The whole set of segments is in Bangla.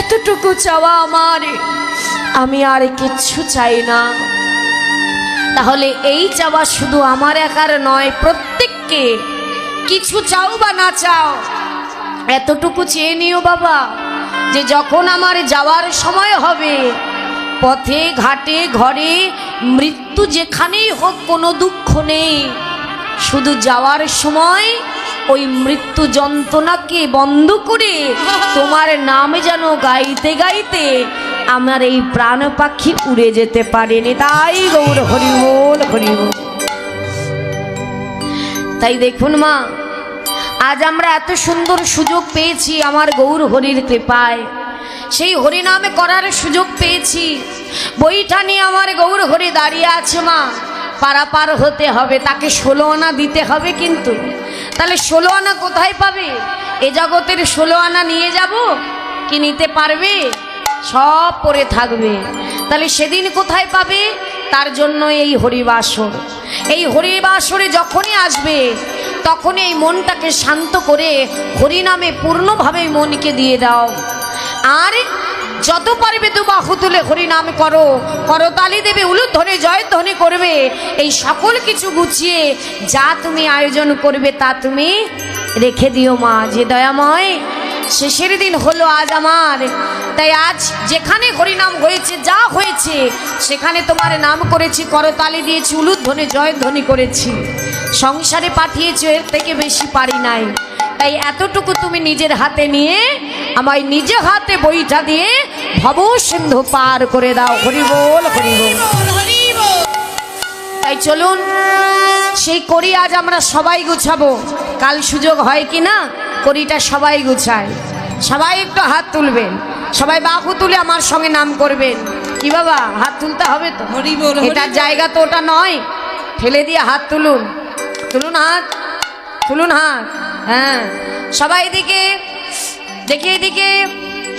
এতটুকু চাওয়া আমার, আমি আর কিচ্ছু চাই না। তাহলে এই চাওয়া শুধু আমার একার নয়, প্রত্যেককে কিছু চাও বা না চাও এতটুকু চেয়ে নিও বাবা, যে যখন আমার যাওয়ার সময় হবে, পথে ঘাটে ঘরে মৃত্যু যেখানেই হোক কোনো দুঃখ নেই, শুধু যাওয়ার সময় ওই মৃত্যু যন্ত্রণাকে বন্ধ করে তোমার নাম যেন গাইতে গাইতে আমার এই প্রাণ পাখি উড়ে যেতে পারেনি। তাই গৌর হরি বল, হরি বল। তাই দেখুন মা, আজ আমরা এত সুন্দর সুযোগ পেয়েছি আমার গৌর হরির কৃপায়, সেই হরিনামে করার সুযোগ পেয়েছি। বইটা নিয়ে আমার গৌর হরি দাঁড়িয়ে আছে মা, পারাপার হতে হবে, তাকে 16 আনা দিতে হবে। কিন্তু তাহলে 16 আনা কোথায় পাবে? এ জগতের 16 আনা নিয়ে যাব কি? নিতে পারবে? সব পড়ে থাকবে। তাহলে সেদিন কোথায় পাবে? তার জন্য এই হরিবাসর। এই হরিবাসরে যখনই আসবে তখনই এই মনটাকে শান্ত করে হরিনামে পূর্ণভাবে মনকে দিয়ে দাও। আর যত পারবে তো বাহু তুলে হরিনাম করো, করতালি দেবে, উলুধ্বনি জয়ধ্বনি করবে। এই সকল কিছু গুছিয়ে যা তুমি আয়োজন করবে তা তুমি রেখে দিও মা। যে দয়াময়, শেষের দিন হলো আজ আমার, তাই আজ যেখানে হরিনাম হয়েছে, যা হয়েছে সেখানে তোমার নাম করেছি, করতালি দিয়েছি, উলুধ্বনি জয়ধ্বনি করেছি, সংসারে পাঠিয়েছি, এর থেকে বেশি পারি নাই। তাই এতটুকু তুমি নিজের হাতে নিয়ে আমায় নিজে হাতে বইটা দিয়ে ভব সিন্ধু পার করে দাও। হরি বল, হরি বল। তাই চলুন সেই করি আজ আমরা সবাই গুছাবো। কাল সুযোগ হয় কি না করিটা সবাই গুছায়। সবাই একটু হাত তুলবেন, সবাই বাহু তুলে আমার সঙ্গে নাম করবেন। কি বাবা, হাত তুলতে হবে তো? হরি বল। এটার জায়গা তো ওটা নয়, ফেলে দিয়ে হাত তুলুন, তুলুন হাত, তুলুন হাত। হ্যাঁ, সবাই এদিকে দেখি, এদিকে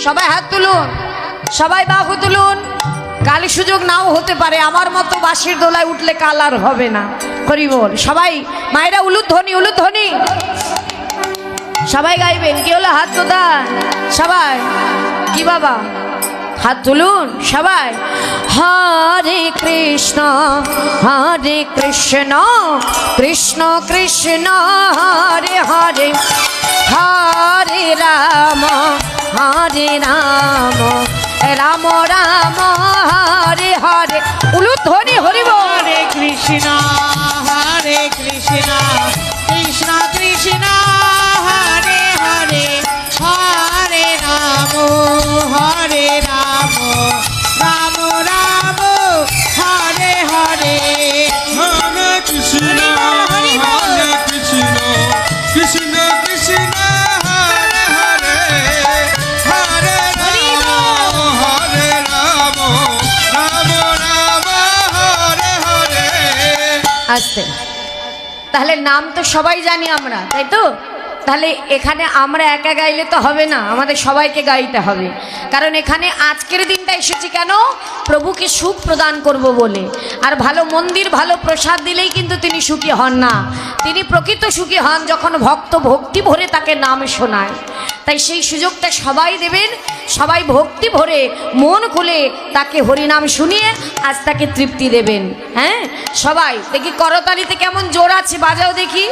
সবাই হাত তুলুন, সবাই বাহু তুলুন। কাল সুযোগ নাও হতে পারে, আমার মতো বাঁশির দোলায় উঠলে কাল আর হবে না। হরি বল। সবাই মায়েরা উলুধ্বনি, উলুধ্বনি সবাই গাইবেন। কি হলো, হাত কোথায়? সবাই কি বাবা, হাত তুলুন সবাই। হরে কৃষ্ণ, হরে কৃষ্ণ, কৃষ্ণ কৃষ্ণ হরে হরে, হরে রাম, হরে রাম, রাম রাম হরে হরে। উলুধ্বনি হরি বল। হরে কৃষ্ণ, হরে কৃষ্ণ, কৃষ্ণ কৃষ্ণ হরে হরে, হরে রাম, হরে রাম, রাম রাম হরে হরে। হরে কৃষ্ণ, হরে কৃষ্ণ, কৃষ্ণ কৃষ্ণ হরে হরে, হরে রাম, হরে রাম, রাম রাম হরে হরে। আসতে তাহলে নাম তো সবাই জানি আমরা, তাই তো? তাহলে এখানে আমরা একা গাইলে তো হবে না, আমাদের সবাইকে গাইতে হবে। কারণ এখানে আজকের দিনটা এসেছি কেন? প্রভুকে সুখ প্রদান করব বলে। আর ভালো মন্দির, ভালো প্রসাদ দিলেই কিন্তু তিনি সুখী হন না। তিনি প্রকৃত সুখী হন যখন ভক্ত ভক্তি ভরে তাকে নাম শোনায়। তাই সেই সুযোগটা সবাই দেবেন, সবাই ভক্তি ভরে মন খুলে তাকে হরিনাম শুনিয়ে আজ তাকে তৃপ্তি দেবেন। হ্যাঁ, সবাই দেখি করতালিতে কেমন জোর আছে, বাজাও দেখি।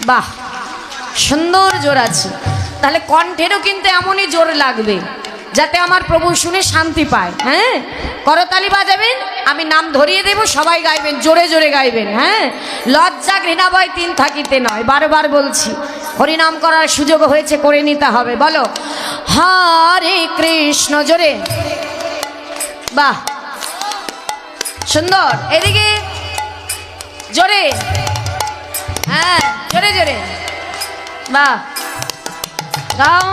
বাহ, সুন্দর জোর আছে। তাহলে কণ্ঠেরও কিন্তু এমনই জোর লাগবে যাতে আমার প্রভু শুনে শান্তি পায়। হ্যাঁ, করতালি বাজাবেন, আমি নাম ধরিয়ে দেব, সবাই গাইবেন, জোরে জোরে গাইবেন। হ্যাঁ, লজ্জা ঘৃণা ভয় তিন থাকিতে নয়, বারবার বলছি। হরিনাম করার সুযোগ হয়েছে, করে নিতে হবে। বলো হরে কৃষ্ণ, জোরে। বাহ, সুন্দর। এদিকে জোরে, হ্যাঁ জোরে জোরে। বাহ, গাও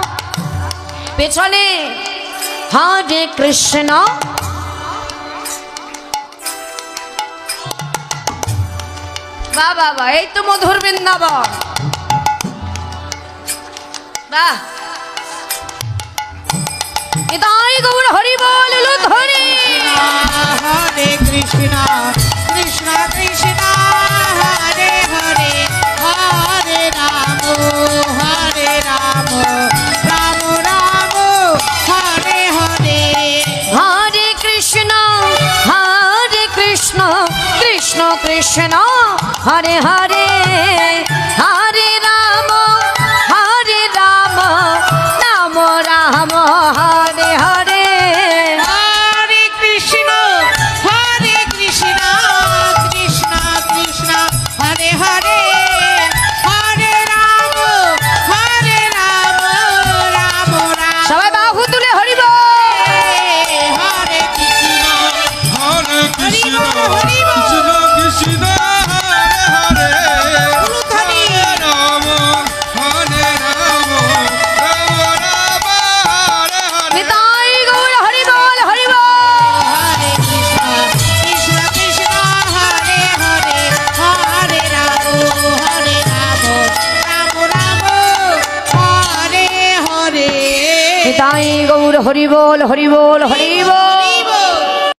পেছনে। হরে কৃষ্ণ, বাহ বাহ বাহ, এই তো মধুর বৃন্দাবন। বাহ, এটাই গৌর হরি বল, উলুধ্বনি। হরে কৃষ্ণ, কৃষ্ণ কৃষ্ণ হরে হরে, হরে রাম, হরে রাম, রাম রাম কৃষ্ণ হরে হরে হরে রাম রাম রাম হরে হরে হরে কৃষ্ণ কৃষ্ণ কৃষ্ণ হরে হরে হরে রাম রাম রাম সবাই বাহু তুলে হরিব হরে কৃষ্ণ হরে কৃষ্ণ হরি বল, কৃষ্ণ কৃষ্ণ হরে হরে উলুধ্বনি। হরে রাম হরে রাম রাম রাম হরে হরে নিতাই গৌর হরি বল হরি বল হরে কৃষ্ণ কৃষ্ণ কৃষ্ণ হরে হরে হরে রাম রাম হরে হরে নিতাই গৌর হরি বল হরি বল হরি বল